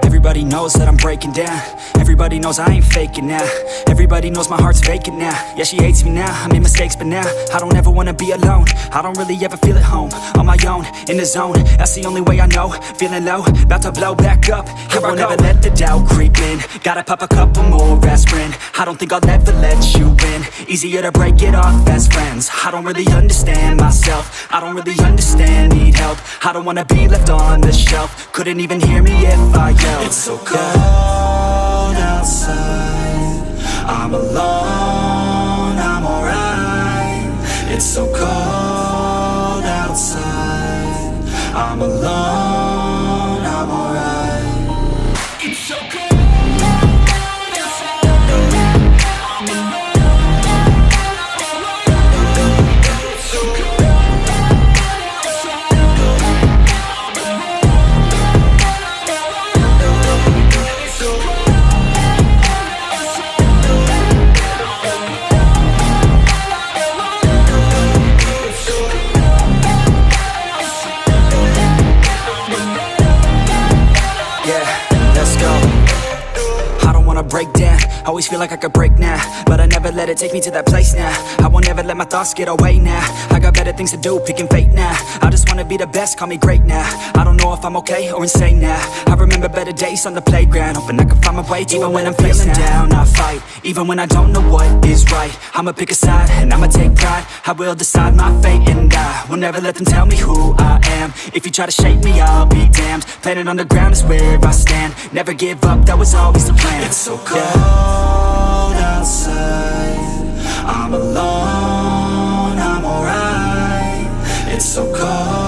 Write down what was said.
Everybody knows that I'm breaking down. Everybody knows I ain't faking now. Everybody knows my heart's vacant now. Yeah, she hates me now, I made mistakes but now I don't ever wanna be alone. I don't really ever feel at home. On my own, in the zone, that's the only way I know. Feeling low, about to blow back up. Here I never let the doubt creep in. Gotta pop a couple more aspirin. I don't think I'll ever let you in. Easier to break it off as friends. I don't really understand myself. I don't really understand, need help. I don't wanna be left on the shelf. Couldn't even hear me if I yelled. It's so cold outside, I'm alone, I'm alright. It's so cold outside, I'm alone, I'm alright. It's so cold. Break down, always feel like I could break now, but I never let it take me to that place now. I won't ever let my thoughts get away now. I got better things to do, picking fate now. I just wanna be the best, call me great now. I don't know if I'm okay or insane now. I remember better days on the playground, hoping I can find my way to even when I'm feeling down, I fight. Even when I don't know what is right, I'ma pick a side and I'ma take pride. I will decide my fate and I will never let them tell me who I am. If you try to shape me, I'll be damned. Planet on the ground is where I stand. Never give up, that was always the plan. It's so cold outside, I'm alone, I'm alright. It's so cold